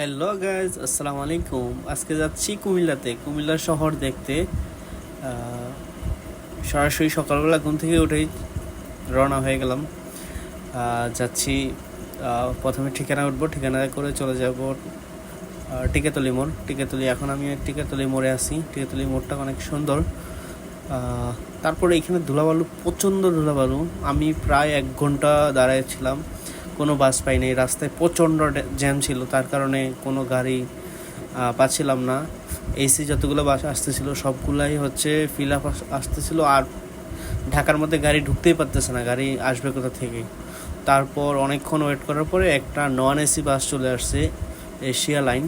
Hello guys, আসসালামু আলাইকুম। আজকে যাচ্ছি কুমিল্লা শহর দেখতে। আহ, সরাসরি সকালবেলা ঘুম থেকে উঠেই রওনা হয়ে গেলাম। যাচ্ছি, প্রথমে ঠিকানা উঠবো, ঠিকানা করে চলে যাব টিকাতলি মোড়। এখন আমি টিকাতলি মোড়ে আছি। টিকাতলি মোড়টা অনেক সুন্দর। তারপরে এখানে ধুলাবালু, প্রচণ্ড ধুলাবালু। আমি প্রায় 1 ঘন্টা দাঁড়াইছিলাম, কোনো বাস পাইনি। রাস্তায় প্রচণ্ড জ্যাম ছিল, তার কারণে কোনো গাড়ি পাচ্ছিলাম না। এসি যতগুলো বাস আসতেছিল সবগুলাই হচ্ছে ফিল আপ আসতেছিল, আর ঢাকার মধ্যে গাড়ি ঢুকতেই পারতেছে না, গাড়ি আসবে কোথা থেকে। তারপর অনেকক্ষণ ওয়েট করার পরে একটা নন এসি বাস চলে আসছে, এশিয়া লাইন।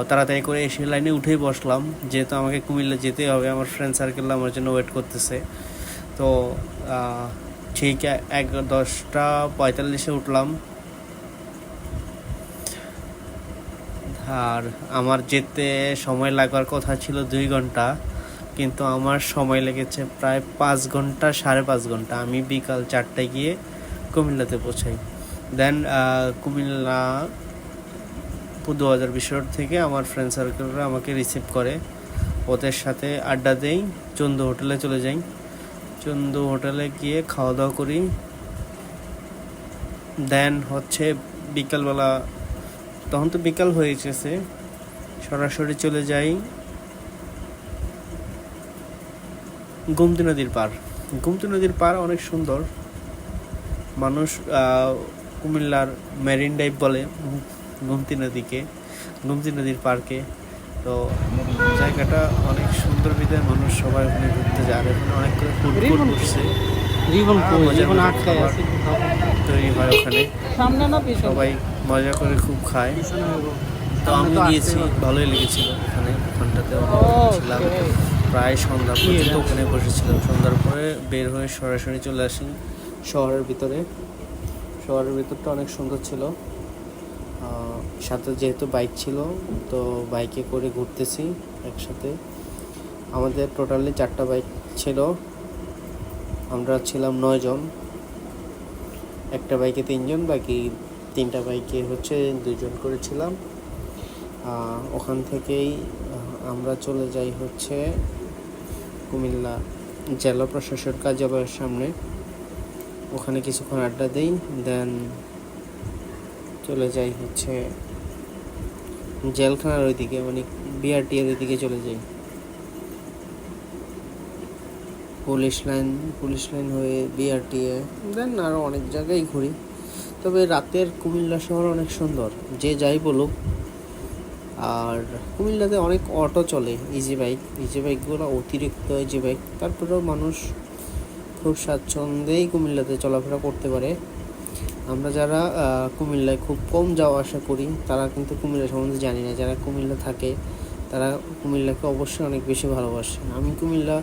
তাড়াতাড়ি করে এশিয়া লাইনে উঠেই বসলাম, যেহেতু আমাকে কুমিল্লা যেতেই হবে। আমার ফ্রেন্ড সার্কেল আমার জন্য ওয়েট করতেছে। তো ঠিক 10:45 উঠলাম। আর আমার যেতে সময় লাগার কথা ছিল 2 ঘন্টা, কিন্তু আমার সময় লেগেছে প্রায় 5 ঘন্টা, 5.5 ঘন্টা। আমি বিকাল 4টায় গিয়ে কুমিল্লাতে পৌঁছাই। দেন কুমিল্লা পূর্ববাজার বিশ্ব রোড থেকে আমার ফ্রেন্ড সার্কেলরা আমাকে রিসিভ করে, ওদের সাথে আড্ডা দেই, চন্দু হোটেলে চলে যাই। চন্দু হোটেলে গিয়ে খাওয়া দাওয়া করি। দেন হচ্ছে বিকালবেলা, তখন তো বিকাল হয়ে গেছে, সরাসরি চলে যাই গোমতী নদীর পার অনেক সুন্দর। মানুষ কুমিল্লার মেরিন ড্রাইভ বলে গোমতী নদীর পার্কে। তো জায়গাটা অনেক সুন্দর, বিধায় মানুষ সবাই ওখানে ঘুরতে যায়। আর এখানে অনেক করে ফুড উঠছে, তৈরি হয় ওখানে, সবাই মজা করে খুব খায়। তো আমি গিয়েছি, ভালোই লেগেছিল। ওখানটাতে ছিলাম প্রায় সন্ধ্যা পর্যন্ত, ওখানে বসেছিলাম। সন্ধ্যার পরে বের হয়ে সরাসরি চলে আসি শহরের ভিতরে। শহরের ভিতরটা অনেক সুন্দর ছিল। সাথে যেহেতু বাইক ছিল, তো বাইকে করে ঘুরতেছি একসাথে। আমাদের টোটালি 4টা বাইক ছিল, আমরা ছিলাম 9 জন। একটা বাইকে 3 জন, বাকি 3টা বাইকে হচ্ছে 2 জন করে ছিলাম। ওখান থেকেই আমরা চলে যাই হচ্ছে কুমিল্লা জেলা প্রশাসক কার্যালয়ের সামনে। ওখানে কিছুক্ষণ আড্ডা দিই, দেন চলে যাই হচ্ছে জেলখানার ওইদিকে, মানে বিআরটি এর ওইদিকে চলে যাই। পুলিশ লাইন হয়ে বিআরটিএ, দেন আরও অনেক জায়গায় ঘুরি। তবে রাতের কুমিল্লা শহর অনেক সুন্দর, যে যাই বলুক। আর কুমিল্লাতে অনেক অটো চলে, ইজি বাইকগুলো অতিরিক্ত ইজি বাইক। তারপরেও মানুষ খুব স্বাচ্ছন্দ্যেই কুমিল্লাতে চলাফেরা করতে পারে। আমরা যারা কুমিল্লায় খুব কম যাওয়া আসা করি, তারা কিন্তু কুমিল্লা সম্বন্ধে জানি না। যারা কুমিল্লা থাকে তারা কুমিল্লাকে অবশ্যই অনেক বেশি ভালোবাসে। আমি কুমিল্লা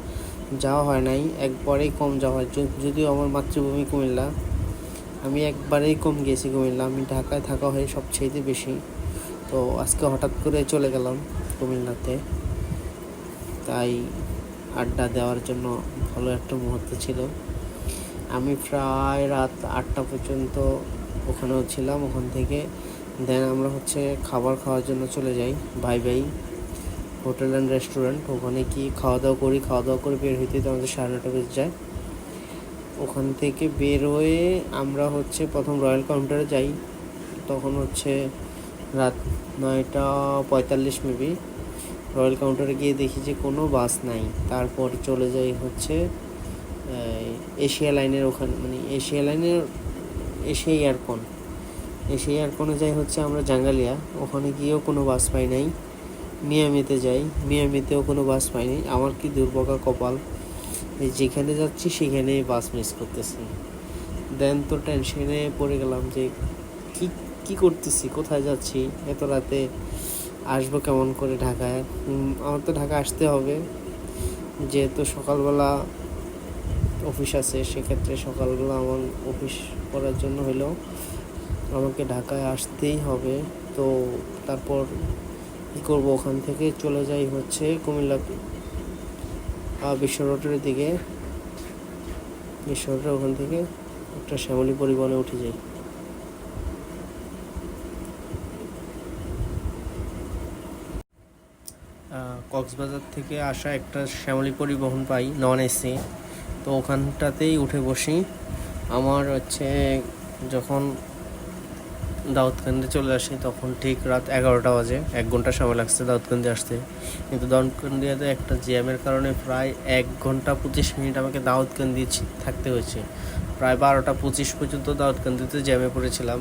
যাওয়া হয় নাই, একবারেই কম যাওয়া হয়। যদিও আমার মাতৃভূমি কুমিল্লা, আমি একবারেই কম গিয়েছি কুমিল্লা। আমি ঢাকায় থাকা হয় সবচেয়ে বেশি। তো আজকে হঠাৎ করে চলে গেলাম কুমিল্লাতে, তাই আড্ডা দেওয়ার জন্য ভালো একটা মুহূর্ত ছিল। আমি প্রায় রাত 8টা পর্যন্ত ওখানেও ছিলাম। ওখান থেকে দেন আমরা হচ্ছে খাবার খাওয়ার জন্য চলে যাই ভাই হোটেল অ্যান্ড রেস্টুরেন্ট। ওখানে কি খাওয়া দাওয়া করে বের হইতে তো আমাদের 9:30 বেজে যায়। ওখান থেকে বের হয়ে আমরা হচ্ছে প্রথম রয়্যাল কাউন্টারে যাই। তখন হচ্ছে রাত 9:45 মেবি। রয়্যাল কাউন্টারে গিয়ে দেখি যে কোনো বাস নাই। তারপর চলে যাই হচ্ছে এশিয়া লাইনের ওখানে, মানে এশিয়া এয়ারকনে যাই হচ্ছে আমরা জাঙ্গালিয়া। ওখানে গিয়েও কোনো বাস পাই নাই। মিয়ামিতে যাই, মিয়ামিতেও কোনো বাস পাই নাই। আমার কি দুর্ভাগা কপাল, যেখানে যাচ্ছি সেখানেই বাস মিস করতেছি। দেন তো টেনশনে পড়ে গেলাম যে কি করতেছি, কোথায় যাচ্ছি, এত রাতে আসবো কেমন করে ঢাকায়। আমার তো ঢাকা আসতে হবে, যেহেতু সকালবেলা অফিস আছে। সেক্ষেত্রে সকালবেলা আমার অফিস করার জন্য হলেও আমাকে ঢাকায় আসতেই হবে। তো তারপর কী করবো, ওখান থেকে চলে যাই হচ্ছে কুমিল্লা বিশ্ব রোডের দিকে। বিশ্ব রোডের ওখান থেকে একটা শ্যামলী পরিবহনে উঠে যাই। কক্সবাজার থেকে আসা একটা শ্যামলী পরিবহন পাই নন এসি, তো ওখানটাতেই উঠে বসি। আমার হচ্ছে যখন দাউদকান্দি চলে আসি তখন ঠিক রাত 11টা বাজে। 1 ঘন্টা সময় লাগছে দাউদকান্দি আসতে, কিন্তু দাউদকান্দিতে একটা জ্যামের কারণে প্রায় 1 ঘন্টা 25 মিনিট আমাকে দাউদকান্দি থাকতে হয়েছে। প্রায় 12টা 25 পর্যন্ত দাউদকান্দিতে জ্যামে পড়েছিলাম।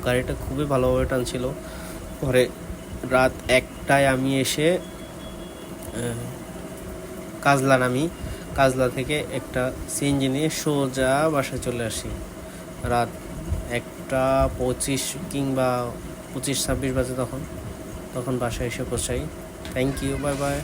গাড়িটা খুবই ভালোভাবে টানছিল। পরে রাত 1টায় আমি এসে কাজলা নামি। কাজলা থেকে একটা সিএনজি নিয়ে সোজা বাসায় চলে আসি রাত 1টা 25 কিংবা 25-26 বাজে। তখন বাসায় এসে পৌঁছাই। Thank you, bye by.